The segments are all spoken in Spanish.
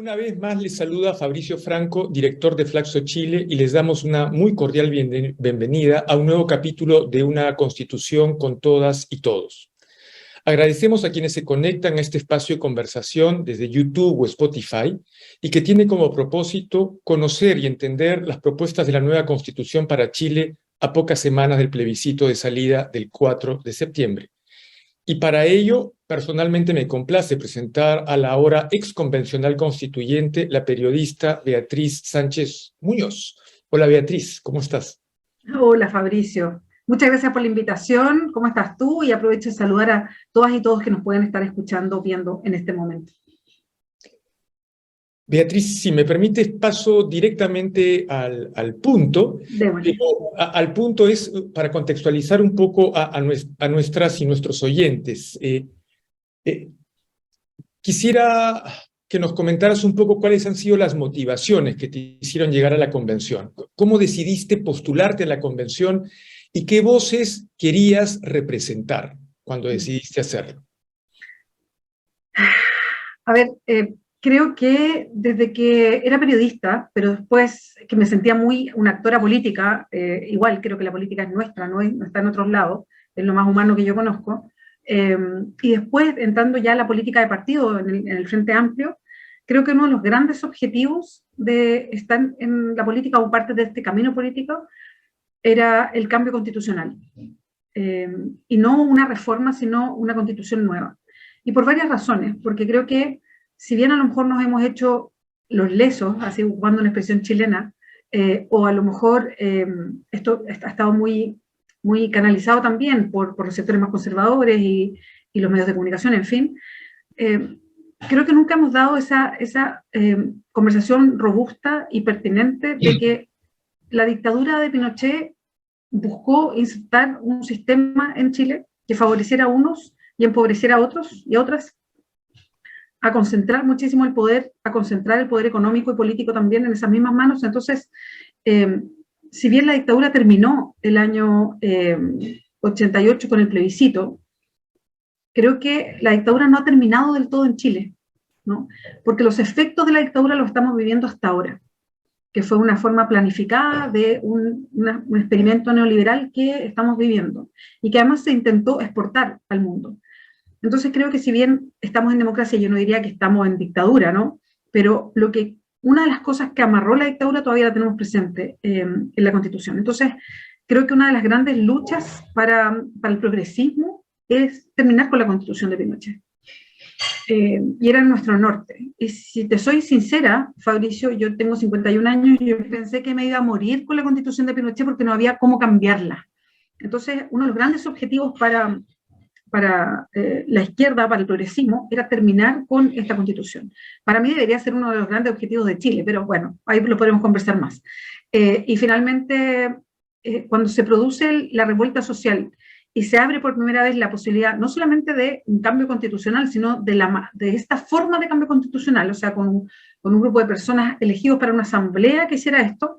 Una vez más les saluda Fabricio Franco, director de Flaxo Chile, y les damos una muy cordial bienvenida a un nuevo capítulo de Una Constitución con todas y todos. Agradecemos a quienes se conectan a este espacio de conversación desde YouTube o Spotify y que tiene como propósito conocer y entender las propuestas de la nueva Constitución para Chile a pocas semanas del plebiscito de salida del 4 de septiembre. Y para ello, personalmente me complace presentar a la ahora exconvencional constituyente, la periodista Beatriz Sánchez Muñoz. Hola Beatriz, ¿cómo estás? Hola Fabricio, muchas gracias por la invitación. ¿Cómo estás tú? Y aprovecho de saludar a todas y todos que nos pueden estar escuchando, viendo en este momento. Beatriz, si me permites, paso directamente al punto. Al punto es para contextualizar un poco a nuestras y nuestros oyentes. Quisiera que nos comentaras un poco cuáles han sido las motivaciones que te hicieron llegar a la convención. ¿Cómo decidiste postularte a la convención y qué voces querías representar cuando decidiste hacerlo? A ver, creo que desde que era periodista, pero después que me sentía muy una actora política, igual creo que la política es nuestra, no está en otros lados, es lo más humano que yo conozco, y después entrando ya a la política de partido en el Frente Amplio, creo que uno de los grandes objetivos de estar en la política o parte de este camino político era el cambio constitucional, y no una reforma, sino una constitución nueva. Y por varias razones, porque creo que si bien a lo mejor nos hemos hecho los lesos, así ocupando una expresión chilena, o a lo mejor esto ha estado muy canalizado también por los sectores más conservadores y los medios de comunicación, en fin, creo que nunca hemos dado esa conversación robusta y pertinente de que la dictadura de Pinochet buscó insertar un sistema en Chile que favoreciera a unos y empobreciera a otros y a otras, a concentrar muchísimo el poder, a concentrar el poder económico y político también en esas mismas manos. Entonces, si bien la dictadura terminó el año 88 con el plebiscito, creo que la dictadura no ha terminado del todo en Chile, ¿no? Porque los efectos de la dictadura los estamos viviendo hasta ahora, que fue una forma planificada de un experimento neoliberal que estamos viviendo y que además se intentó exportar al mundo. Entonces creo que si bien estamos en democracia, yo no diría que estamos en dictadura, ¿no? Pero una de las cosas que amarró la dictadura todavía la tenemos presente en la Constitución. Entonces creo que una de las grandes luchas para el progresismo es terminar con la Constitución de Pinochet. Y era nuestro norte. Y si te soy sincera, Fabricio, yo tengo 51 años y yo pensé que me iba a morir con la Constitución de Pinochet porque no había cómo cambiarla. Entonces, uno de los grandes objetivos para la izquierda, para el progresismo, era terminar con esta Constitución. Para mí debería ser uno de los grandes objetivos de Chile, pero bueno, ahí lo podemos conversar más. Y finalmente, cuando se produce la revuelta social y se abre por primera vez la posibilidad no solamente de un cambio constitucional, sino de esta forma de cambio constitucional, o sea, con un grupo de personas elegidos para una asamblea que hiciera esto,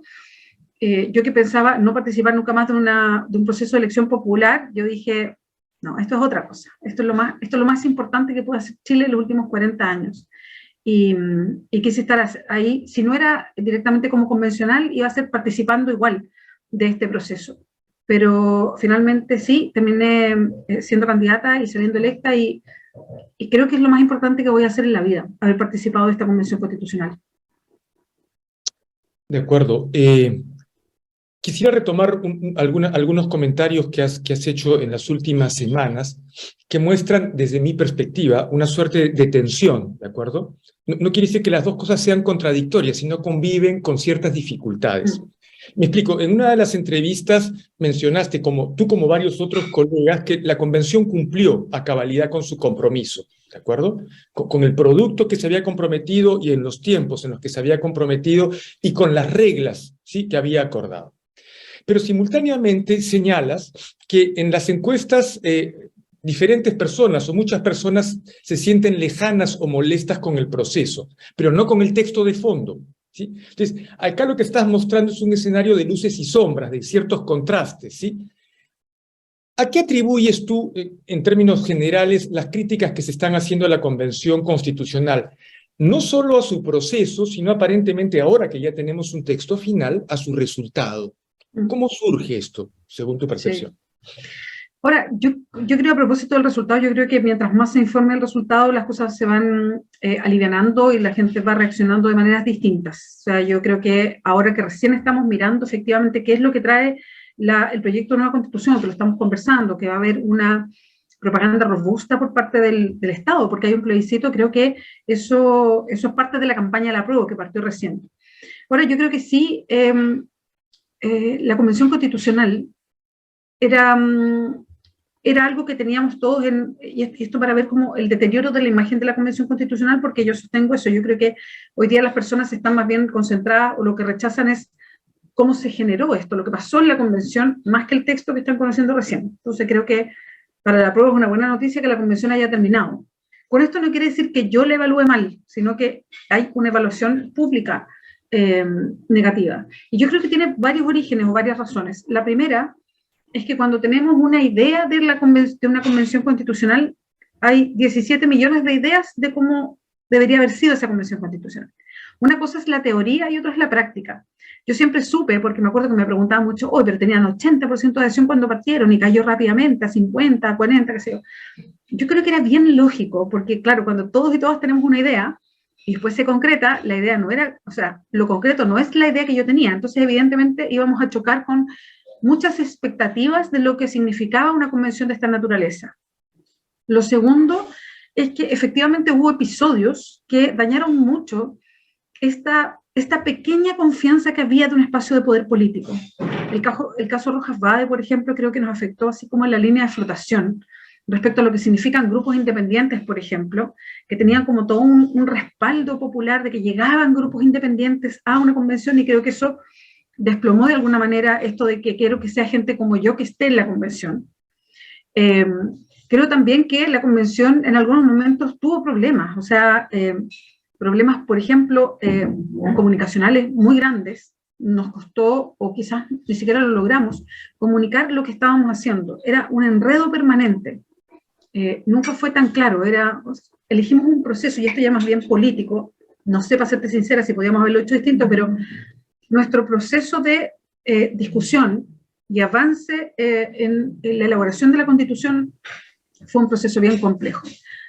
yo que pensaba no participar nunca más de un proceso de elección popular, yo dije, no, esto es otra cosa, esto es lo más importante que puede hacer Chile en los últimos 40 años. Y quise estar ahí, si no era directamente como convencional, iba a ser participando igual de este proceso. Pero finalmente sí, terminé siendo candidata y saliendo electa y creo que es lo más importante que voy a hacer en la vida, haber participado de esta convención constitucional. De acuerdo. Quisiera retomar algunos comentarios que has hecho en las últimas semanas que muestran, desde mi perspectiva, una suerte de tensión, ¿de acuerdo? No quiere decir que las dos cosas sean contradictorias, sino conviven con ciertas dificultades. Me explico, en una de las entrevistas mencionaste, tú como varios otros colegas, que la convención cumplió a cabalidad con su compromiso, ¿de acuerdo? Con el producto que se había comprometido y en los tiempos en los que se había comprometido y con las reglas, ¿sí?, que había acordado. Pero simultáneamente señalas que en las encuestas diferentes personas o muchas personas se sienten lejanas o molestas con el proceso, pero no con el texto de fondo, ¿sí? Entonces, acá lo que estás mostrando es un escenario de luces y sombras, de ciertos contrastes, ¿sí? ¿A qué atribuyes tú, en términos generales, las críticas que se están haciendo a la Convención Constitucional? no solo a su proceso, sino aparentemente ahora que ya tenemos un texto final, a su resultado. ¿Cómo surge esto, según tu percepción? Sí. Ahora, yo creo a propósito del resultado, yo creo que mientras más se informe el resultado, las cosas se van alivianando y la gente va reaccionando de maneras distintas. O sea, yo creo que ahora que recién estamos mirando efectivamente qué es lo que trae el proyecto de nueva constitución, que lo estamos conversando, que va a haber una propaganda robusta por parte del Estado, porque hay un plebiscito, creo que eso es parte de la campaña de la apruebo que partió recién. Ahora, yo creo que sí, la Convención Constitucional era, era algo que teníamos todos, y esto para ver como el deterioro de la imagen de la Convención Constitucional, porque yo sostengo eso, yo creo que hoy día las personas están más bien concentradas, o lo que rechazan es cómo se generó esto, lo que pasó en la Convención, más que el texto que están conociendo recién. Entonces creo que para la prueba es una buena noticia que la Convención haya terminado. Con esto no quiere decir que yo le evalúe mal, sino que hay una evaluación pública negativa. Y yo creo que tiene varios orígenes o varias razones. La primera es que cuando tenemos una idea de una convención constitucional, hay 17 millones de ideas de cómo debería haber sido esa convención constitucional. Una cosa es la teoría y otra es la práctica. Yo siempre supe, porque me acuerdo que me preguntaban mucho, pero tenían 80% de adhesión cuando partieron y cayó rápidamente a 50, a 40, qué sé yo. Yo creo que era bien lógico, porque claro, cuando todos y todas tenemos una idea y después se concreta, la idea no era, o sea, lo concreto no es la idea que yo tenía. Entonces, evidentemente, íbamos a chocar con muchas expectativas de lo que significaba una convención de esta naturaleza. Lo segundo es que efectivamente hubo episodios que dañaron mucho esta pequeña confianza que había de un espacio de poder político. El caso Rojas Vade, por ejemplo, creo que nos afectó así como en la línea de flotación respecto a lo que significan grupos independientes, por ejemplo, que tenían como todo un respaldo popular de que llegaban grupos independientes a una convención, y creo que eso desplomó de alguna manera esto de que quiero que sea gente como yo que esté en la convención. Creo también que la convención en algunos momentos tuvo problemas, o sea, problemas, por ejemplo, comunicacionales muy grandes. Nos costó, o quizás ni siquiera lo logramos, comunicar lo que estábamos haciendo. Era un enredo permanente. Nunca fue tan claro. Elegimos un proceso, y esto ya más bien político. No sé, para serte sincera, si podíamos haberlo hecho distinto, pero nuestro proceso de discusión y avance en la elaboración de la Constitución fue un proceso bien complejo.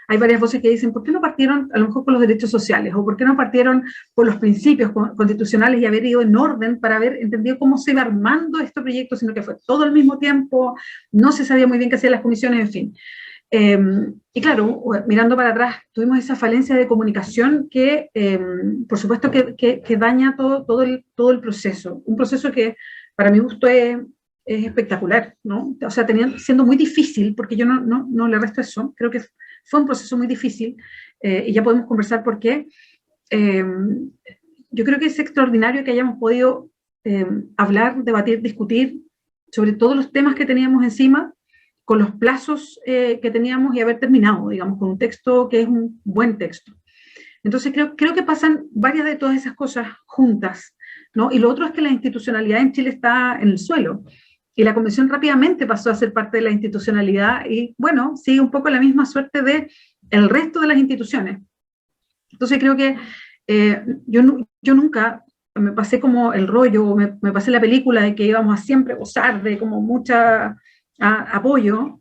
Hay varias voces que dicen, ¿por qué no partieron a lo mejor por los derechos sociales? ¿O por qué no partieron por los principios constitucionales y haber ido en orden para haber entendido cómo se iba armando este proyecto, sino que fue todo al mismo tiempo, no se sabía muy bien qué hacían las comisiones, en fin. Y claro, mirando para atrás, tuvimos esa falencia de comunicación que, por supuesto, que daña todo el proceso. Un proceso que, para mi gusto, es espectacular, ¿no? O sea, siendo muy difícil, porque yo no le resto eso, creo que fue un proceso muy difícil, y ya podemos conversar por qué. Yo creo que es extraordinario que hayamos podido hablar, debatir, discutir sobre todos los temas que teníamos encima, con los plazos que teníamos, y haber terminado, digamos, con un texto que es un buen texto. Entonces creo que pasan varias de todas esas cosas juntas, ¿no? Y lo otro es que la institucionalidad en Chile está en el suelo, y la Convención rápidamente pasó a ser parte de la institucionalidad, y bueno, sigue un poco la misma suerte de el resto de las instituciones. Entonces creo que yo nunca me pasé como el rollo, me pasé la película de que íbamos a siempre gozar de como mucha apoyo,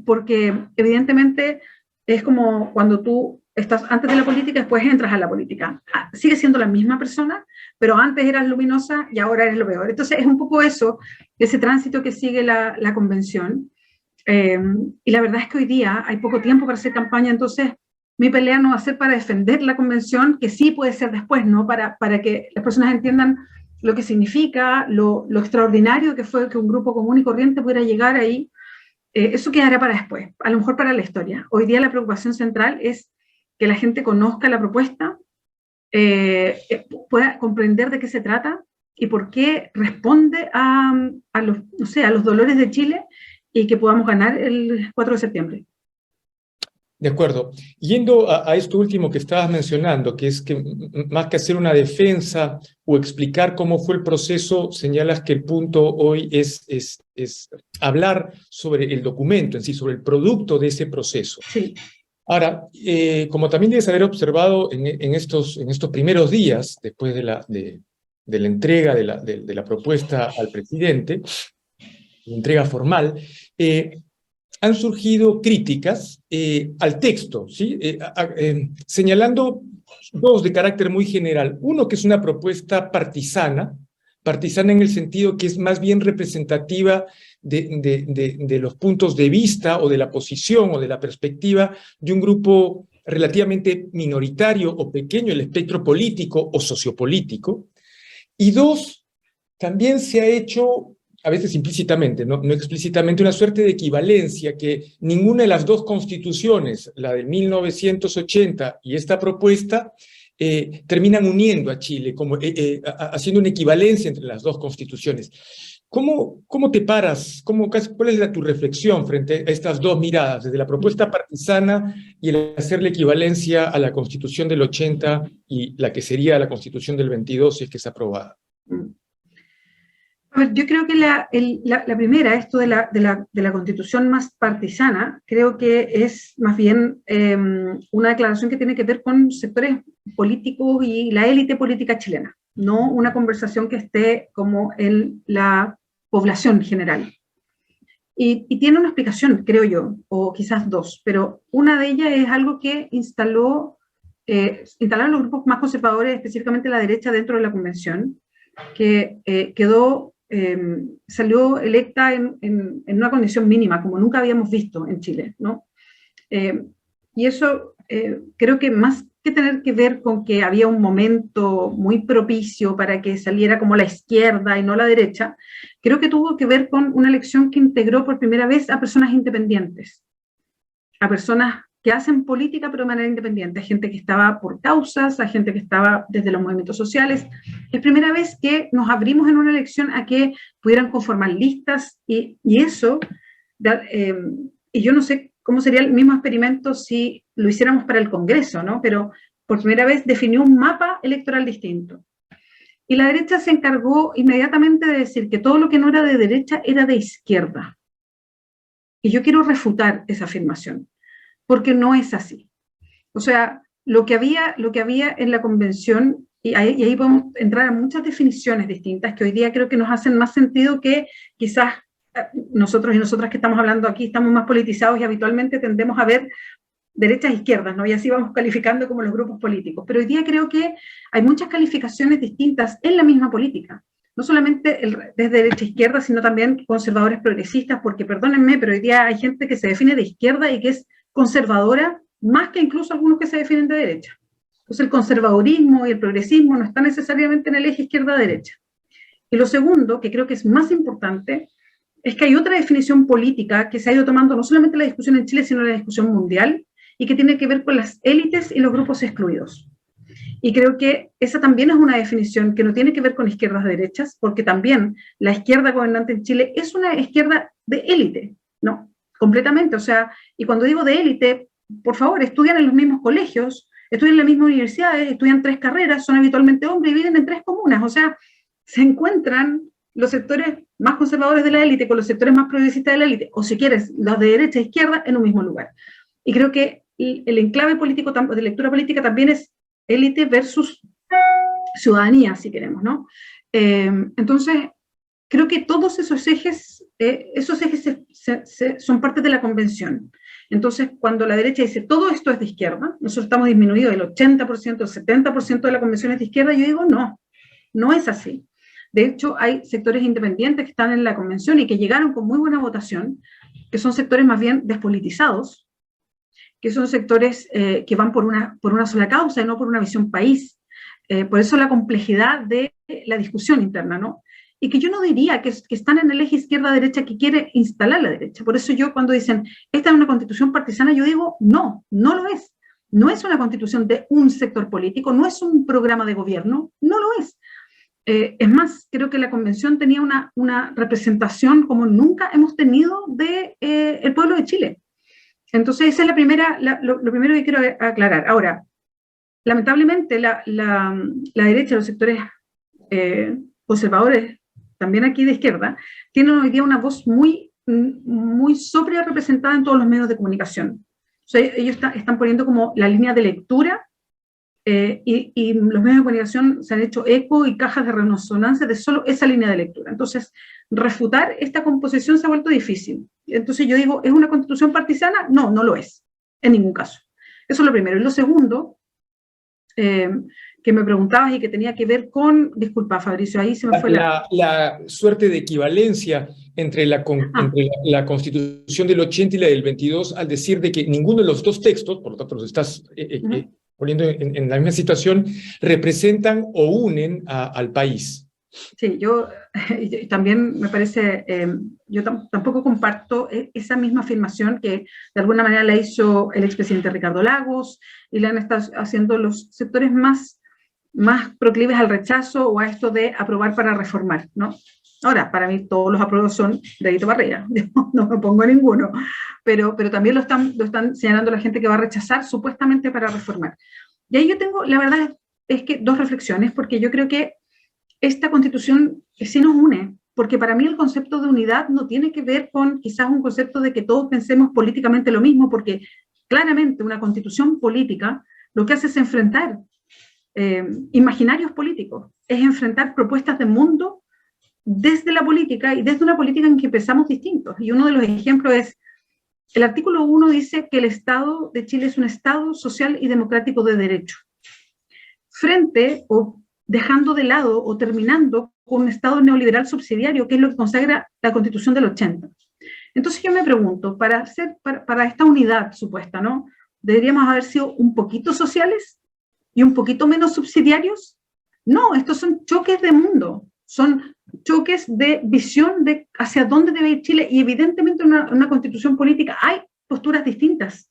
porque evidentemente es como cuando tú estás antes de la política, después entras a la política. Sigues siendo la misma persona, pero antes eras luminosa y ahora eres lo peor. Entonces es un poco eso, ese tránsito que sigue la convención. Y la verdad es que hoy día hay poco tiempo para hacer campaña, entonces mi pelea no va a ser para defender la convención, que sí puede ser después, ¿no? Para que las personas entiendan lo que significa, lo extraordinario que fue que un grupo común y corriente pudiera llegar ahí. Eso quedará para después, a lo mejor para la historia. Hoy día la preocupación central es que la gente conozca la propuesta, pueda comprender de qué se trata y por qué responde a los dolores de Chile, y que podamos ganar el 4 de septiembre. De acuerdo. Yendo a esto último que estabas mencionando, que es que más que hacer una defensa o explicar cómo fue el proceso, señalas que el punto hoy es hablar sobre el documento en sí, sobre el producto de ese proceso. Sí. Ahora, como también debes haber observado en estos primeros días, después de la entrega de la propuesta al presidente, la entrega formal, han surgido críticas al texto, ¿sí? Señalando dos de carácter muy general. Uno, que es una propuesta partisana en el sentido que es más bien representativa de los puntos de vista o de la posición o de la perspectiva de un grupo relativamente minoritario o pequeño en el espectro político o sociopolítico. Y dos, también se ha hecho, a veces implícitamente, no explícitamente, una suerte de equivalencia que ninguna de las dos constituciones, la de 1980 y esta propuesta, terminan uniendo a Chile, como, haciendo una equivalencia entre las dos constituciones. ¿Cómo te paras? ¿Cuál es tu reflexión frente a estas dos miradas, desde la propuesta partisana y el hacer la equivalencia a la Constitución del 80 y la que sería la Constitución del 22 si es que es aprobada? A ver, yo creo que la primera, esto de la constitución más partisana, creo que es más bien una declaración que tiene que ver con sectores políticos y la élite política chilena, no una conversación que esté como en la población general. Y tiene una explicación, creo yo, o quizás dos, pero una de ellas es algo que instalaron los grupos más conservadores, específicamente la derecha, dentro de la convención, que salió electa en una condición mínima, como nunca habíamos visto en Chile, ¿no? Y eso creo que más que tener que ver con que había un momento muy propicio para que saliera como la izquierda y no la derecha, creo que tuvo que ver con una elección que integró por primera vez a personas independientes, a personas que hacen política pero de manera independiente, a gente que estaba por causas, a gente que estaba desde los movimientos sociales. Es primera vez que nos abrimos en una elección a que pudieran conformar listas y eso, y yo no sé cómo sería el mismo experimento si lo hiciéramos para el Congreso, ¿no? Pero por primera vez definió un mapa electoral distinto. Y la derecha se encargó inmediatamente de decir que todo lo que no era de derecha era de izquierda. Y yo quiero refutar esa afirmación, porque no es así. O sea, lo que había en la convención, y ahí podemos entrar a muchas definiciones distintas que hoy día creo que nos hacen más sentido que quizás nosotros y nosotras que estamos hablando aquí estamos más politizados y habitualmente tendemos a ver derechas e izquierdas, ¿no? Y así vamos calificando como los grupos políticos. Pero hoy día creo que hay muchas calificaciones distintas en la misma política. No solamente desde derecha e izquierda, sino también conservadores progresistas, porque perdónenme, pero hoy día hay gente que se define de izquierda y que es conservadora, más que incluso algunos que se definen de derecha. Entonces el conservadurismo y el progresismo no están necesariamente en el eje izquierda-derecha. Y lo segundo, que creo que es más importante, es que hay otra definición política que se ha ido tomando no solamente en la discusión en Chile, sino en la discusión mundial, y que tiene que ver con las élites y los grupos excluidos. Y creo que esa también es una definición que no tiene que ver con izquierdas derechas, porque también la izquierda gobernante en Chile es una izquierda de élite, ¿no? Completamente, o sea, y cuando digo de élite, por favor, estudian en los mismos colegios, estudian en las mismas universidades, estudian 3 carreras, son habitualmente hombres y viven en 3 comunas, o sea, se encuentran los sectores más conservadores de la élite con los sectores más progresistas de la élite, o si quieres, los de derecha e izquierda en un mismo lugar. Y creo que el enclave político de lectura política también es élite versus ciudadanía, si queremos, ¿no? Entonces, creo que todos esos ejes son parte de la convención. Entonces, cuando la derecha dice todo esto es de izquierda, nosotros estamos disminuidos, el 80%, el 70% de la convención es de izquierda, yo digo no, no es así. De hecho, hay sectores independientes que están en la convención y que llegaron con muy buena votación, que son sectores más bien despolitizados, que son sectores que van por una sola causa y no por una visión país. Por eso la complejidad de la discusión interna, ¿no? Y que yo no diría que están en el eje izquierda-derecha que quiere instalar la derecha. Por eso yo cuando dicen, esta es una constitución partisana, yo digo, no, no lo es. No es una constitución de un sector político, no es un programa de gobierno, no lo es. Es más, creo que la convención tenía una representación como nunca hemos tenido del pueblo de Chile. Entonces, esa es lo primero que quiero aclarar. Ahora, lamentablemente, la derecha, los sectores conservadores, también aquí de izquierda, tienen hoy día una voz muy, muy sobria representada en todos los medios de comunicación. O sea, ellos están poniendo como la línea de lectura y los medios de comunicación se han hecho eco y cajas de resonancia de solo esa línea de lectura. Entonces, refutar esta composición se ha vuelto difícil. Entonces yo digo, ¿es una constitución partisana? No, no lo es, en ningún caso. Eso es lo primero. Y lo segundo, que me preguntabas y que tenía que ver con, disculpa Fabricio, ahí se me fue la suerte de equivalencia entre la Constitución del 80 y la del 22, al decir de que ninguno de los dos textos, por lo tanto los estás poniendo en la misma situación, representan o unen al país. Sí, yo también me parece, yo tampoco comparto esa misma afirmación que de alguna manera la hizo el expresidente Ricardo Lagos y la han estado haciendo los sectores más proclives al rechazo o a esto de aprobar para reformar, ¿no? Ahora, para mí todos los apruebos son dedito para arriba, no me pongo ninguno, pero también lo están señalando la gente que va a rechazar supuestamente para reformar. Y ahí yo tengo, la verdad es que dos reflexiones, porque yo creo que esta constitución sí nos une, porque para mí el concepto de unidad no tiene que ver con quizás un concepto de que todos pensemos políticamente lo mismo, porque claramente una constitución política lo que hace es enfrentar imaginarios políticos, es enfrentar propuestas de mundo desde la política y desde una política en que pensamos distintos. Y uno de los ejemplos es, el artículo 1 dice que el Estado de Chile es un Estado social y democrático de derecho, frente o dejando de lado o terminando con un Estado neoliberal subsidiario, que es lo que consagra la Constitución del 80. Entonces yo me pregunto, para esta unidad supuesta, ¿no? ¿Deberíamos haber sido un poquito sociales y un poquito menos subsidiarios? No, estos son choques de mundo, son choques de visión de hacia dónde debe ir Chile, y evidentemente en una constitución política hay posturas distintas,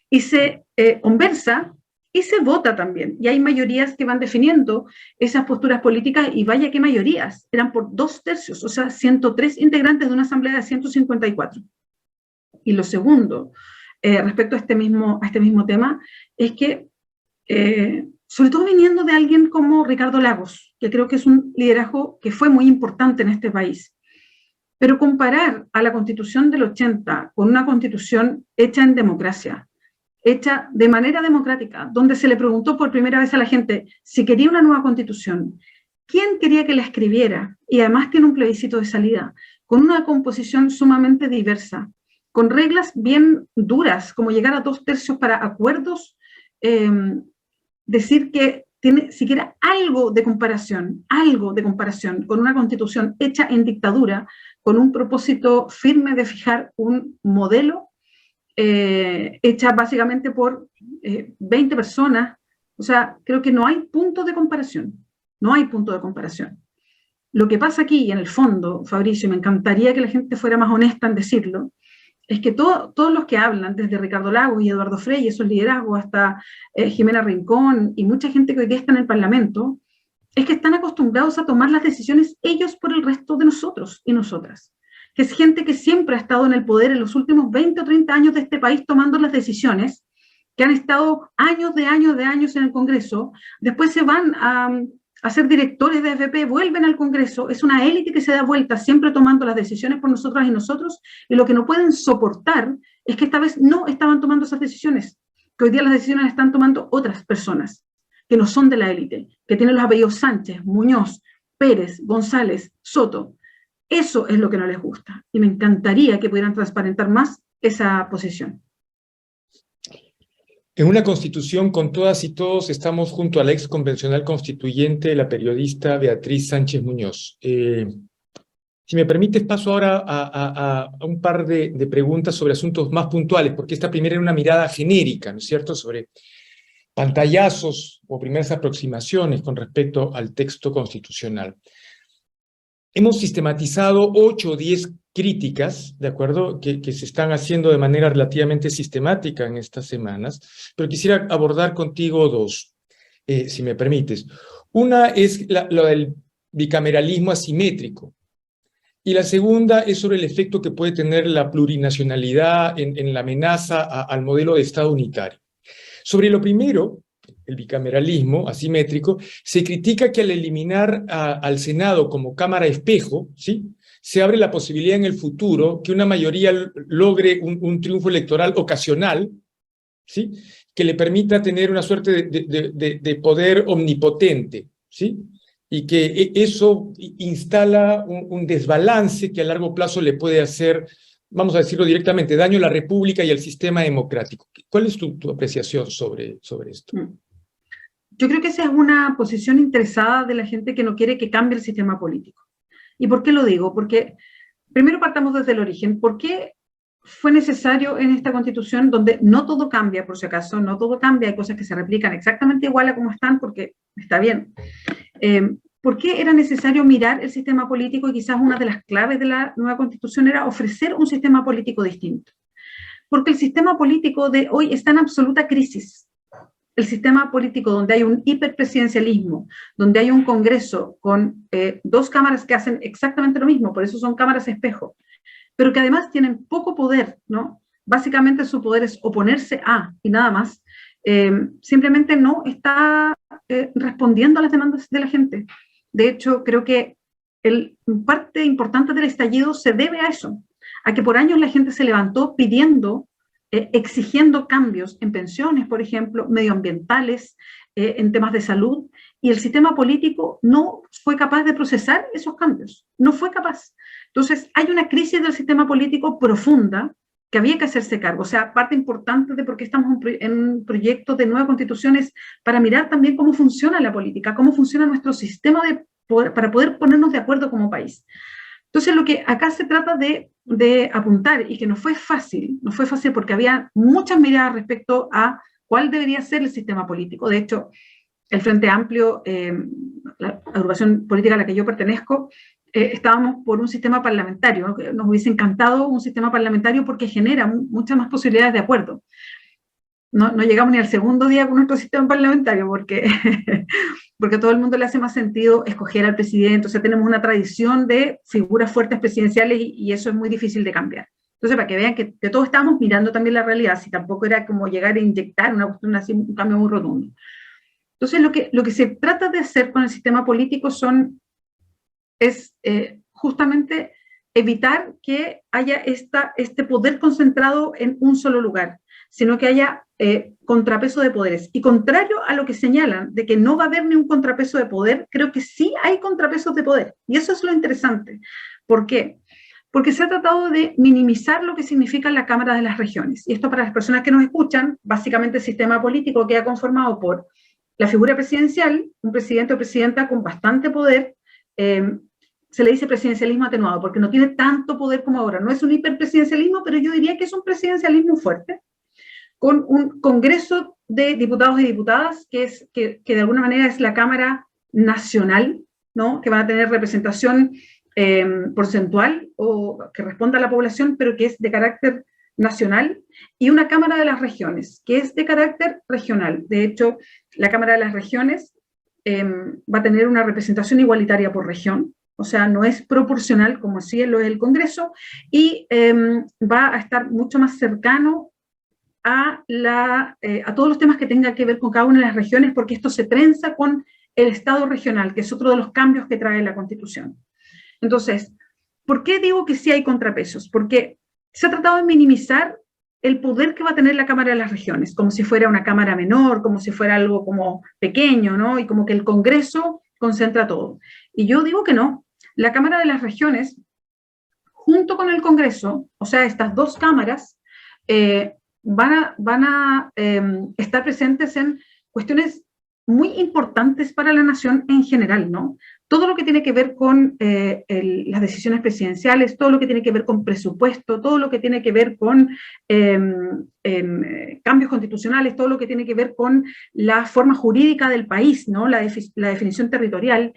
y se conversa y se vota también, y hay mayorías que van definiendo esas posturas políticas, y vaya qué mayorías, eran por 2/3, o sea, 103 integrantes de una asamblea de 154. Y lo segundo, respecto a este mismo tema, es que sobre todo viniendo de alguien como Ricardo Lagos, que creo que es un liderazgo que fue muy importante en este país. Pero comparar a la Constitución del 80 con una Constitución hecha en democracia, hecha de manera democrática, donde se le preguntó por primera vez a la gente si quería una nueva Constitución, quién quería que la escribiera, y además tiene un plebiscito de salida, con una composición sumamente diversa, con reglas bien duras, como llegar a 2/3 para acuerdos, decir que tiene siquiera algo de comparación con una constitución hecha en dictadura, con un propósito firme de fijar un modelo, hecha básicamente por 20 personas. O sea, creo que no hay punto de comparación, no hay punto de comparación. Lo que pasa aquí, en el fondo, Fabricio, me encantaría que la gente fuera más honesta en decirlo, es que todos los que hablan, desde Ricardo Lagos y Eduardo Frei, esos liderazgos, hasta Jimena Rincón y mucha gente que hoy día está en el Parlamento, es que están acostumbrados a tomar las decisiones ellos por el resto de nosotros y nosotras. Que es gente que siempre ha estado en el poder en los últimos 20 o 30 años de este país tomando las decisiones, que han estado años en el Congreso, después se van a ser directores de AFP, vuelven al Congreso, es una élite que se da vuelta siempre tomando las decisiones por nosotras y nosotros, y lo que no pueden soportar es que esta vez no estaban tomando esas decisiones, que hoy día las decisiones las están tomando otras personas, que no son de la élite, que tienen los apellidos Sánchez, Muñoz, Pérez, González, Soto. Eso es lo que no les gusta, y me encantaría que pudieran transparentar más esa posición. En una constitución con todas y todos estamos junto a la ex convencional constituyente, la periodista Beatriz Sánchez Muñoz. Si me permites, paso ahora a un par de preguntas sobre asuntos más puntuales, porque esta primera era una mirada genérica, ¿no es cierto?, sobre pantallazos o primeras aproximaciones con respecto al texto constitucional. Hemos sistematizado 8 o 10 críticas, ¿de acuerdo?, que se están haciendo de manera relativamente sistemática en estas semanas, pero quisiera abordar contigo 2, si me permites. Una es lo del bicameralismo asimétrico, y la segunda es sobre el efecto que puede tener la plurinacionalidad en la amenaza al modelo de Estado unitario. Sobre lo primero, el bicameralismo asimétrico, se critica que al eliminar al Senado como cámara espejo, ¿sí?, se abre la posibilidad en el futuro que una mayoría logre un triunfo electoral ocasional, ¿sí? Que le permita tener una suerte de poder omnipotente, ¿sí? Y que eso instala un desbalance que a largo plazo le puede hacer, vamos a decirlo directamente, daño a la República y al sistema democrático. ¿Cuál es tu apreciación sobre esto? Yo creo que esa es una posición interesada de la gente que no quiere que cambie el sistema político. ¿Y por qué lo digo? Porque primero partamos desde el origen. ¿Por qué fue necesario en esta Constitución, donde no todo cambia, por si acaso, no todo cambia, hay cosas que se replican exactamente igual a como están, porque está bien? ¿Por qué era necesario mirar el sistema político? Y quizás una de las claves de la nueva Constitución era ofrecer un sistema político distinto. Porque el sistema político de hoy está en absoluta crisis. El sistema político donde hay un hiperpresidencialismo, donde hay un Congreso con dos cámaras que hacen exactamente lo mismo, por eso son cámaras espejo, pero que además tienen poco poder, ¿no? Básicamente su poder es oponerse a, y nada más, simplemente no está respondiendo a las demandas de la gente. De hecho, creo que parte importante del estallido se debe a eso, a que por años la gente se levantó pidiendo, exigiendo cambios en pensiones, por ejemplo, medioambientales, en temas de salud, y el sistema político no fue capaz de procesar esos cambios, no fue capaz. Entonces, hay una crisis del sistema político profunda que había que hacerse cargo. O sea, parte importante de por qué estamos en un proyecto de nueva constitución es para mirar también cómo funciona la política, cómo funciona nuestro sistema para poder ponernos de acuerdo como país. Entonces, lo que acá se trata de apuntar, y que no fue fácil porque había muchas miradas respecto a cuál debería ser el sistema político. De hecho, el Frente Amplio, la agrupación política a la que yo pertenezco, estábamos por un sistema parlamentario, ¿no? Nos hubiese encantado un sistema parlamentario porque genera muchas más posibilidades de acuerdo. No llegamos ni al segundo día con nuestro sistema parlamentario porque, porque a todo el mundo le hace más sentido escoger al presidente. O sea, tenemos una tradición de figuras fuertes presidenciales y eso es muy difícil de cambiar. Entonces, para que vean que todos estábamos mirando también la realidad, si tampoco era como llegar a inyectar una cuestión así, un cambio muy rotundo. Entonces, lo que se trata de hacer con el sistema político es justamente evitar que haya este poder concentrado en un solo lugar, sino que haya contrapeso de poderes. Y contrario a lo que señalan de que no va a haber ni un contrapeso de poder, creo que sí hay contrapesos de poder. Y eso es lo interesante. ¿Por qué? Porque se ha tratado de minimizar lo que significa la Cámara de las Regiones. Y esto para las personas que nos escuchan, básicamente el sistema político queda conformado por la figura presidencial, un presidente o presidenta con bastante poder, se le dice presidencialismo atenuado, porque no tiene tanto poder como ahora. No es un hiperpresidencialismo, pero yo diría que es un presidencialismo fuerte, con un congreso de diputados y diputadas, que de alguna manera es la Cámara Nacional, ¿no? Que van a tener representación porcentual o que responda a la población, pero que es de carácter nacional, y una Cámara de las Regiones, que es de carácter regional. De hecho, la Cámara de las Regiones va a tener una representación igualitaria por región, o sea, no es proporcional como sí lo es el Congreso, y va a estar mucho más cercano a todos los temas que tengan que ver con cada una de las regiones, porque esto se trenza con el Estado regional, que es otro de los cambios que trae la Constitución. Entonces, ¿por qué digo que sí hay contrapesos? Porque se ha tratado de minimizar el poder que va a tener la Cámara de las Regiones, como si fuera una cámara menor, como si fuera algo como pequeño, ¿no? Y como que el Congreso concentra todo. Y yo digo que no. La Cámara de las Regiones, junto con el Congreso, o sea, estas dos cámaras, van a estar presentes en cuestiones muy importantes para la nación en general, ¿no? Todo lo que tiene que ver con las decisiones presidenciales, todo lo que tiene que ver con presupuesto, todo lo que tiene que ver con cambios constitucionales, todo lo que tiene que ver con la forma jurídica del país, ¿no? La definición territorial,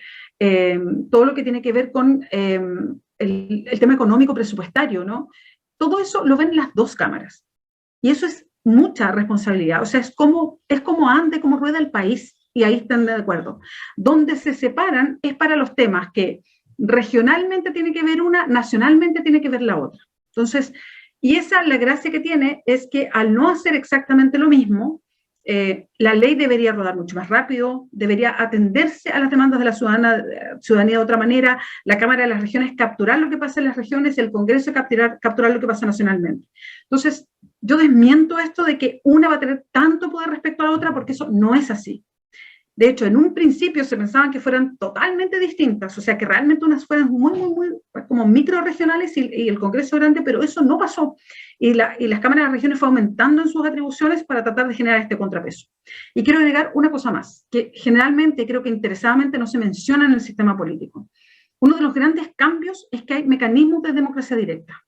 todo lo que tiene que ver con el tema económico presupuestario, ¿no? Todo eso lo ven las dos cámaras. Y eso es mucha responsabilidad. O sea, es como ande, como rueda el país. Y ahí están de acuerdo. Donde se separan es para los temas que regionalmente tiene que ver una, nacionalmente tiene que ver la otra. Entonces, y esa, la gracia que tiene es que al no hacer exactamente lo mismo, la ley debería rodar mucho más rápido, debería atenderse a las demandas de la ciudadanía de otra manera, la Cámara de las Regiones capturar lo que pasa en las regiones, el Congreso capturar lo que pasa nacionalmente. Entonces, yo desmiento esto de que una va a tener tanto poder respecto a la otra, porque eso no es así. De hecho, en un principio se pensaban que fueran totalmente distintas, o sea, que realmente unas fueran muy como microregionales y el Congreso grande, pero eso no pasó. Y las cámaras de regiones fue aumentando en sus atribuciones para tratar de generar este contrapeso. Y quiero agregar una cosa más, que generalmente, creo que interesadamente, no se menciona en el sistema político. Uno de los grandes cambios es que hay mecanismos de democracia directa,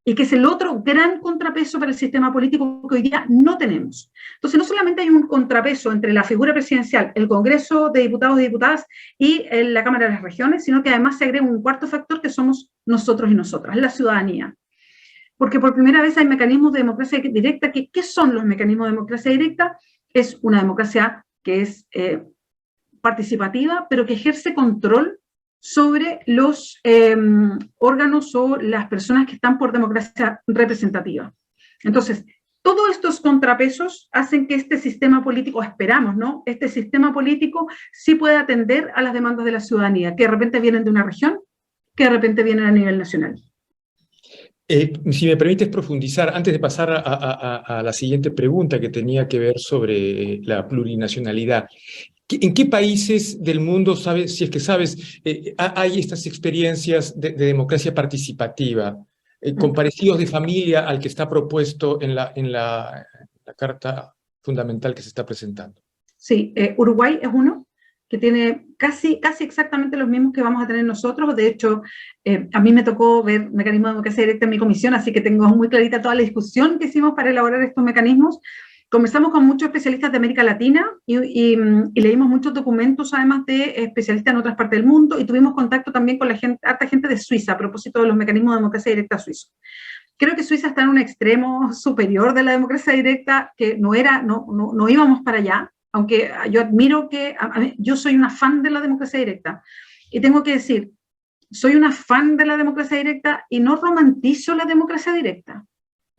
y que es el otro gran contrapeso para el sistema político que hoy día no tenemos. Entonces, no solamente hay un contrapeso entre la figura presidencial, el Congreso de Diputados y Diputadas y la Cámara de las Regiones, sino que además se agrega un cuarto factor que somos nosotros y nosotras, la ciudadanía. Porque por primera vez hay mecanismos de democracia directa. ¿Qué son los mecanismos de democracia directa? Es una democracia que es participativa, pero que ejerce control sobre los órganos o las personas que están por democracia representativa. Entonces, todos estos contrapesos hacen que este sistema político, esperamos, ¿no? Este sistema político sí puede atender a las demandas de la ciudadanía, que de repente vienen de una región, que de repente vienen a nivel nacional. Si me permites profundizar, antes de pasar a la siguiente pregunta que tenía que ver sobre la plurinacionalidad, ¿en qué países del mundo, sabes, si es que sabes, hay estas experiencias de democracia participativa, con parecidos de familia al que está propuesto en la Carta Fundamental que se está presentando? Sí, Uruguay es uno que tiene casi exactamente los mismos que vamos a tener nosotros. De hecho, a mí me tocó ver mecanismos de democracia directa en mi comisión, así que tengo muy clarita toda la discusión que hicimos para elaborar estos mecanismos. Conversamos con muchos especialistas de América Latina y leímos muchos documentos, además de especialistas en otras partes del mundo, y tuvimos contacto también con harta gente de Suiza a propósito de los mecanismos de democracia directa suizos. Creo que Suiza está en un extremo superior de la democracia directa, que no íbamos para allá, aunque yo admiro yo soy una fan de la democracia directa. Y tengo que decir, soy una fan de la democracia directa y no romantizo la democracia directa.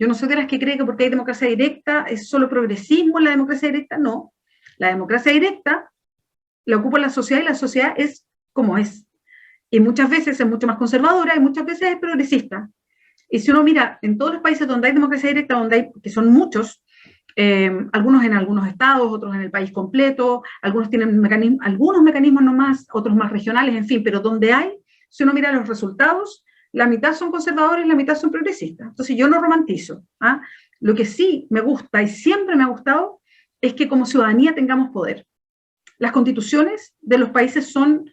Yo no soy de las que cree que porque hay democracia directa es solo progresismo la democracia directa. No, la democracia directa la ocupa la sociedad y la sociedad es como es. Y muchas veces es mucho más conservadora y muchas veces es progresista. Y si uno mira en todos los países donde hay democracia directa, que son muchos, algunos en algunos estados, otros en el país completo, algunos tienen algunos mecanismos nomás, otros más regionales, en fin, pero donde hay, si uno mira los resultados, la mitad son conservadores y la mitad son progresistas. Entonces yo no romantizo. Lo que sí me gusta y siempre me ha gustado es que como ciudadanía tengamos poder. Las constituciones de los países son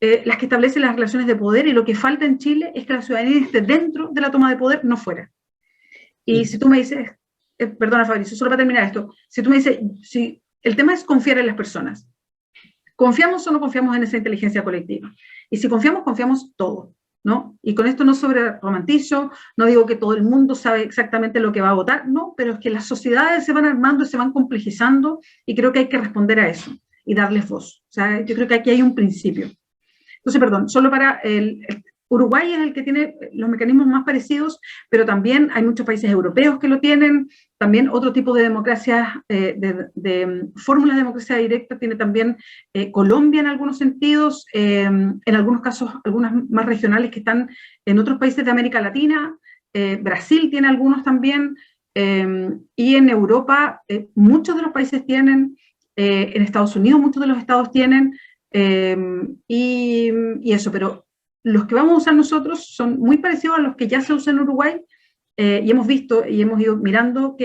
las que establecen las relaciones de poder, y lo que falta en Chile es que la ciudadanía esté dentro de la toma de poder, no fuera. Y si tú me dices, perdona Fabricio, solo para terminar esto, si tú me dices, si el tema es confiar en las personas, ¿confiamos o no confiamos en esa inteligencia colectiva? Y si confiamos, confiamos todo, ¿no? Y con esto no sobre romantizo, no digo que todo el mundo sabe exactamente lo que va a votar, no, pero es que las sociedades se van armando y se van complejizando, y creo que hay que responder a eso y darles voz. O sea, yo creo que aquí hay un principio. Entonces, perdón, solo para Uruguay es el que tiene los mecanismos más parecidos, pero también hay muchos países europeos que lo tienen, también otro tipo de democracia, de fórmulas de democracia directa tiene también Colombia en algunos sentidos, en algunos casos algunas más regionales que están en otros países de América Latina, Brasil tiene algunos también, y en Europa muchos de los países tienen, en Estados Unidos muchos de los estados tienen, y eso, pero los que vamos a usar nosotros son muy parecidos a los que ya se usan en Uruguay, y hemos visto y hemos ido mirando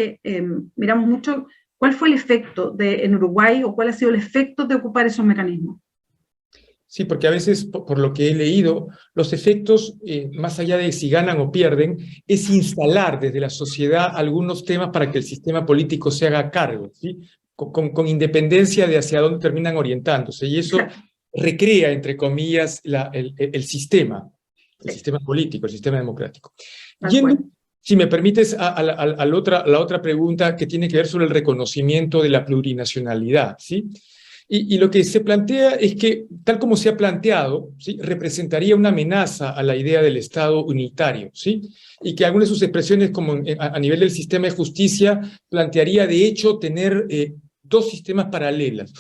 miramos mucho cuál fue el efecto en Uruguay, o cuál ha sido el efecto de ocupar esos mecanismos. Sí, porque a veces, por lo que he leído, los efectos, más allá de si ganan o pierden, es instalar desde la sociedad algunos temas para que el sistema político se haga cargo, ¿sí? Con independencia de hacia dónde terminan orientándose. Y eso recrea, entre comillas, el sistema político, el sistema democrático. Yendo, si me permites, a la otra pregunta que tiene que ver sobre el reconocimiento de la plurinacionalidad, ¿sí? Y lo que se plantea es que, tal como se ha planteado, ¿sí?, representaría una amenaza a la idea del Estado unitario, ¿sí? Y que algunas de sus expresiones, como a nivel del sistema de justicia, plantearía de hecho tener dos sistemas paralelos.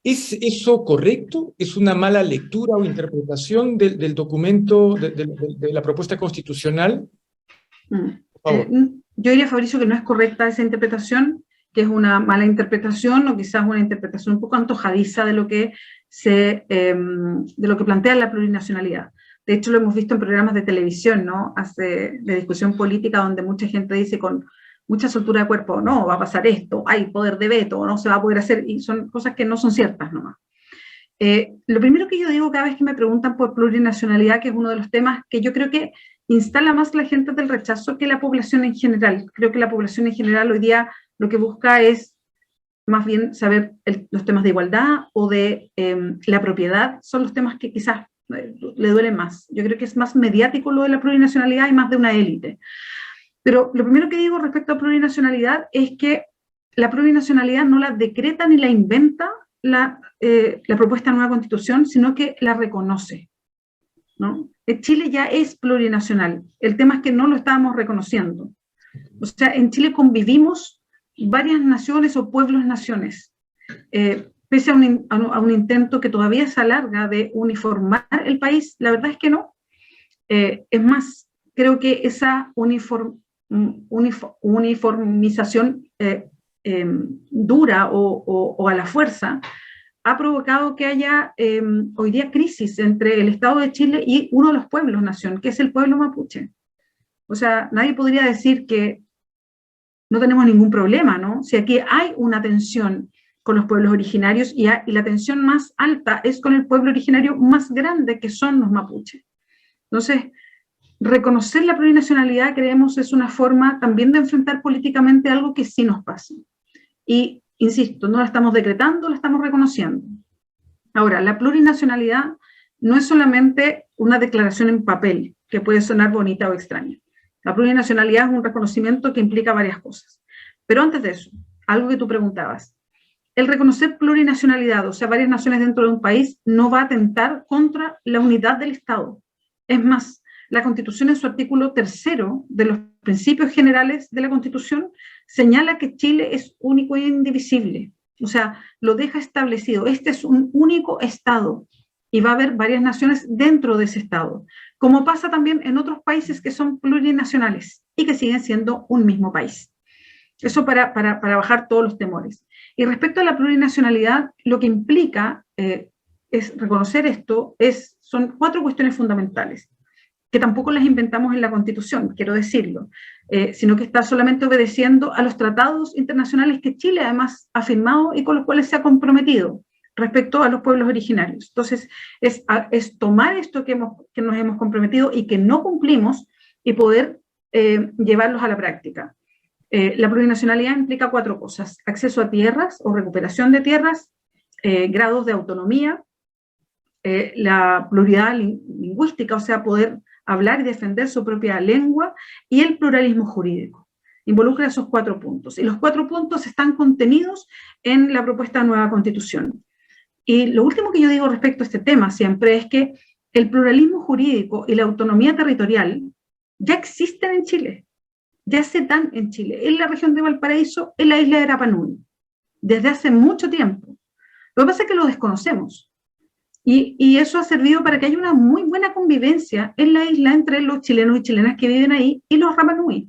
¿Es eso correcto? ¿Es una mala lectura o interpretación del documento, de la propuesta constitucional? Por favor. yo diría, Fabricio, que no es correcta esa interpretación, que es una mala interpretación o quizás una interpretación un poco antojadiza de lo que plantea la plurinacionalidad. De hecho, lo hemos visto en programas de televisión, ¿no? De discusión política, donde mucha gente dice con mucha soltura de cuerpo, no, va a pasar esto, hay poder de veto, no se va a poder hacer, y son cosas que no son ciertas nomás. Lo primero que yo digo cada vez que me preguntan por plurinacionalidad, que es uno de los temas que yo creo que instala más la gente del rechazo que la población en general. Creo que la población en general hoy día lo que busca es más bien saber los temas de igualdad o de la propiedad, son los temas que quizás le duelen más. Yo creo que es más mediático lo de la plurinacionalidad y más de una élite. Pero lo primero que digo respecto a plurinacionalidad es que la plurinacionalidad no la decreta ni la inventa la propuesta de nueva constitución, sino que la reconoce, ¿no? Chile ya es plurinacional, el tema es que no lo estábamos reconociendo. O sea, en Chile convivimos varias naciones o pueblos-naciones, pese a un intento que todavía se alarga de uniformar el país, la verdad es que no. Es más, creo que esa uniformización dura o a la fuerza ha provocado que haya hoy día crisis entre el Estado de Chile y uno de los pueblos-nación, que es el pueblo mapuche. O sea, nadie podría decir que no tenemos ningún problema, ¿no? Si aquí hay una tensión con los pueblos originarios y la tensión más alta es con el pueblo originario más grande, que son los mapuches. Entonces, reconocer la plurinacionalidad, creemos, es una forma también de enfrentar políticamente algo que sí nos pasa. Y, insisto, no la estamos decretando, la estamos reconociendo. Ahora, la plurinacionalidad no es solamente una declaración en papel, que puede sonar bonita o extraña. La plurinacionalidad es un reconocimiento que implica varias cosas. Pero antes de eso, algo que tú preguntabas. El reconocer plurinacionalidad, o sea, varias naciones dentro de un país, no va a atentar contra la unidad del Estado. Es más, la Constitución en su artículo 3º de los principios generales de la Constitución señala que Chile es único e indivisible. O sea, lo deja establecido. Este es un único Estado y va a haber varias naciones dentro de ese Estado, como pasa también en otros países que son plurinacionales y que siguen siendo un mismo país. Eso para bajar todos los temores. Y respecto a la plurinacionalidad, lo que implica es reconocer esto, son 4 cuestiones fundamentales, que tampoco las inventamos en la Constitución, quiero decirlo, sino que está solamente obedeciendo a los tratados internacionales que Chile además ha firmado y con los cuales se ha comprometido respecto a los pueblos originarios. Entonces, es tomar esto que nos hemos comprometido y que no cumplimos y poder llevarlos a la práctica. La plurinacionalidad implica 4 cosas: acceso a tierras o recuperación de tierras, grados de autonomía, la pluralidad lingüística, o sea, poder hablar y defender su propia lengua, y el pluralismo jurídico. Involucra esos 4 puntos. Y los 4 puntos están contenidos en la propuesta de nueva constitución. Y lo último que yo digo respecto a este tema siempre es que el pluralismo jurídico y la autonomía territorial ya existen en Chile, ya se dan en Chile, en la región de Valparaíso, en la isla de Rapa Nui, desde hace mucho tiempo. Lo que pasa es que lo desconocemos. Y eso ha servido para que haya una muy buena convivencia en la isla entre los chilenos y chilenas que viven ahí y los Rapa Nui,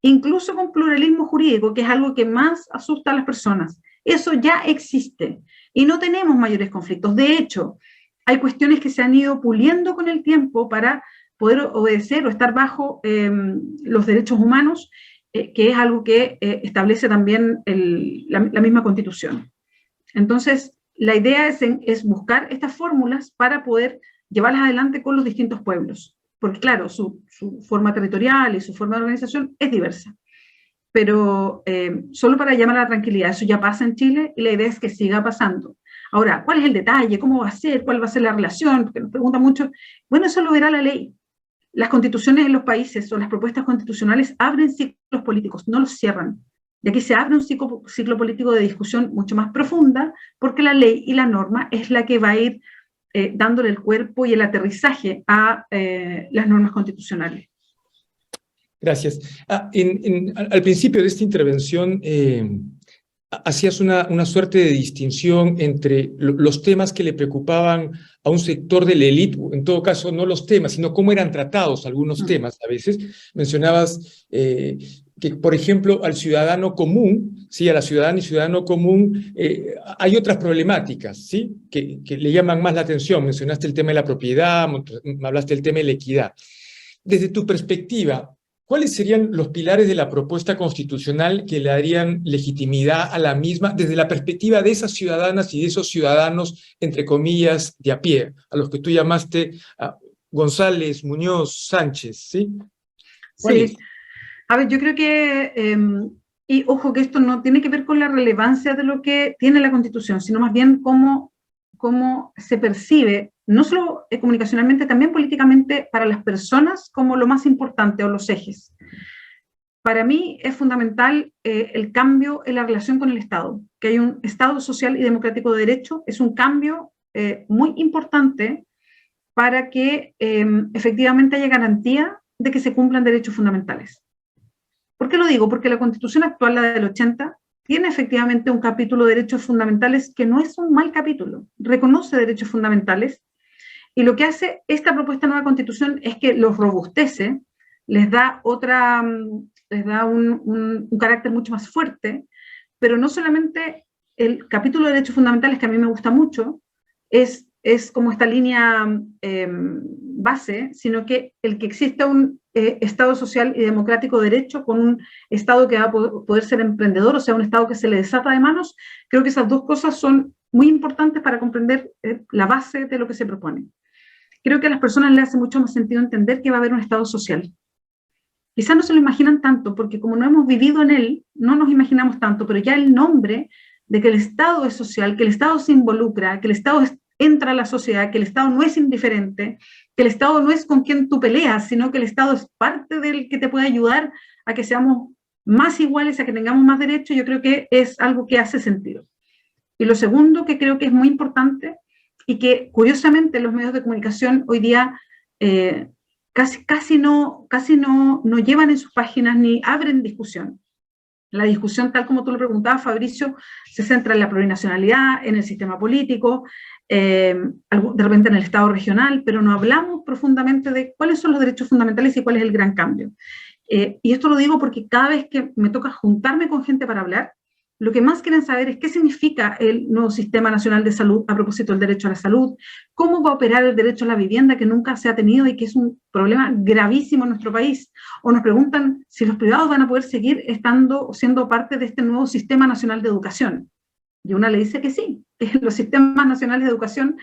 incluso con pluralismo jurídico, que es algo que más asusta a las personas. Eso ya existe y no tenemos mayores conflictos. De hecho, hay cuestiones que se han ido puliendo con el tiempo para poder obedecer o estar bajo los derechos humanos, que es algo que establece también la misma Constitución. Entonces, la idea es buscar estas fórmulas para poder llevarlas adelante con los distintos pueblos, porque claro, su forma territorial y su forma de organización es diversa. Pero solo para llamar a la tranquilidad, eso ya pasa en Chile y la idea es que siga pasando. Ahora, ¿cuál es el detalle? ¿Cómo va a ser? ¿Cuál va a ser la relación? Porque nos preguntan mucho. Bueno, eso lo verá la ley. Las constituciones en los países o las propuestas constitucionales abren ciclos políticos, no los cierran. Y aquí se abre un ciclo político de discusión mucho más profunda, porque la ley y la norma es la que va a ir dándole el cuerpo y el aterrizaje a las normas constitucionales. Gracias. Al principio de esta intervención hacías una suerte de distinción entre los temas que le preocupaban a un sector de la élite, en todo caso no los temas, sino cómo eran tratados algunos temas a veces. Mencionabas que, por ejemplo, al ciudadano común, ¿sí? A la ciudadana y ciudadano común, hay otras problemáticas, ¿sí? Que le llaman más la atención. Mencionaste el tema de la propiedad, me hablaste del tema de la equidad. Desde tu perspectiva, ¿cuáles serían los pilares de la propuesta constitucional que le darían legitimidad a la misma desde la perspectiva de esas ciudadanas y de esos ciudadanos, entre comillas, de a pie, a los que tú llamaste González, Muñoz, Sánchez, ¿sí? Sí. A ver, yo creo que, y ojo que esto no tiene que ver con la relevancia de lo que tiene la Constitución, sino más bien cómo se percibe, no solo comunicacionalmente, también políticamente para las personas como lo más importante o los ejes. Para mí es fundamental el cambio en la relación con el Estado, que hay un Estado social y democrático de derecho, es un cambio muy importante para que efectivamente haya garantía de que se cumplan derechos fundamentales. ¿Por qué lo digo? Porque la Constitución actual, la del 80, tiene efectivamente un capítulo de derechos fundamentales que no es un mal capítulo, reconoce derechos fundamentales, y lo que hace esta propuesta de nueva Constitución es que los robustece, les da un carácter mucho más fuerte, pero no solamente el capítulo de derechos fundamentales, que a mí me gusta mucho, es como esta línea base, sino que el que exista un Estado social y democrático de derecho con un Estado que va a poder ser emprendedor, o sea, un Estado que se le desata de manos, creo que esas dos cosas son muy importantes para comprender la base de lo que se propone. Creo que a las personas les hace mucho más sentido entender que va a haber un Estado social. Quizás no se lo imaginan tanto, porque como no hemos vivido en él, no nos imaginamos tanto, pero ya el nombre de que el Estado es social, que el Estado se involucra, que el Estado entra a la sociedad, que el Estado no es indiferente, que el Estado no es con quien tú peleas, sino que el Estado es parte del que te puede ayudar a que seamos más iguales, a que tengamos más derechos, yo creo que es algo que hace sentido. Y lo segundo que creo que es muy importante y que curiosamente los medios de comunicación hoy día casi no llevan en sus páginas ni abren discusión. La discusión, tal como tú lo preguntabas, Fabricio, se centra en la plurinacionalidad, en el sistema político, de repente en el Estado regional, pero no hablamos profundamente de cuáles son los derechos fundamentales y cuál es el gran cambio. Y esto lo digo porque cada vez que me toca juntarme con gente para hablar, lo que más quieren saber es qué significa el nuevo Sistema Nacional de Salud a propósito del derecho a la salud, cómo va a operar el derecho a la vivienda que nunca se ha tenido y que es un problema gravísimo en nuestro país. O nos preguntan si los privados van a poder seguir siendo parte de este nuevo Sistema Nacional de Educación. Y una le dice que sí, que los sistemas nacionales de educación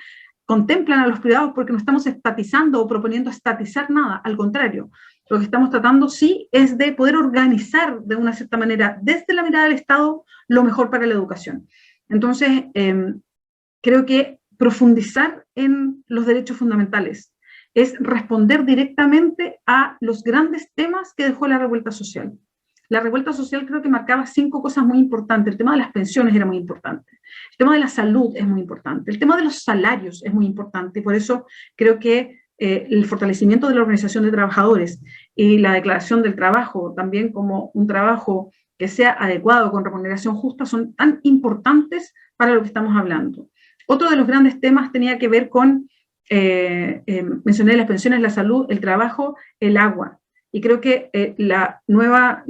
contemplan a los privados porque no estamos estatizando o proponiendo estatizar nada, al contrario. Lo que estamos tratando sí es de poder organizar de una cierta manera desde la mirada del Estado lo mejor para la educación. Entonces, creo que profundizar en los derechos fundamentales es responder directamente a los grandes temas que dejó la revuelta social. La revuelta social creo que marcaba 5 cosas muy importantes. El tema de las pensiones era muy importante. El tema de la salud es muy importante. El tema de los salarios es muy importante. Y por eso creo que el fortalecimiento de la organización de trabajadores y la declaración del trabajo también como un trabajo que sea adecuado, con remuneración justa, son tan importantes para lo que estamos hablando. Otro de los grandes temas tenía que ver con, mencioné las pensiones, la salud, el trabajo, el agua. Y creo que la nueva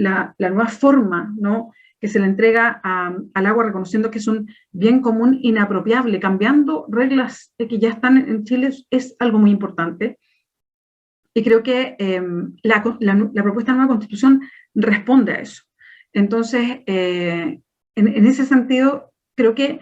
forma, ¿no?, que se le entrega al agua, reconociendo que es un bien común inapropiable, cambiando reglas que ya están en Chile, es algo muy importante. Y creo que la propuesta de nueva Constitución responde a eso. Entonces, en ese sentido, creo que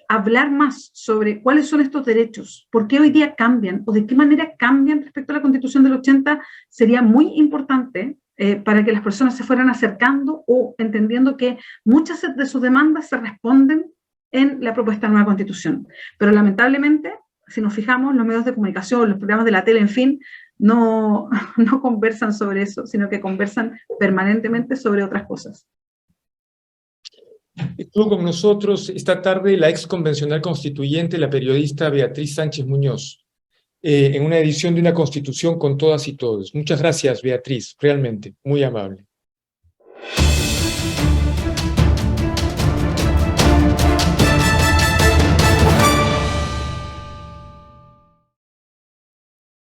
hablar más sobre cuáles son estos derechos, por qué hoy día cambian o de qué manera cambian respecto a la Constitución del 80 sería muy importante para que las personas se fueran acercando o entendiendo que muchas de sus demandas se responden en la propuesta de nueva Constitución. Pero lamentablemente, si nos fijamos, los medios de comunicación, los programas de la tele, en fin, no conversan sobre eso, sino que conversan permanentemente sobre otras cosas. Estuvo con nosotros esta tarde la ex convencional constituyente, la periodista Beatriz Sánchez Muñoz, en una edición de Una Constitución con todas y todos. Muchas gracias, Beatriz, realmente, muy amable.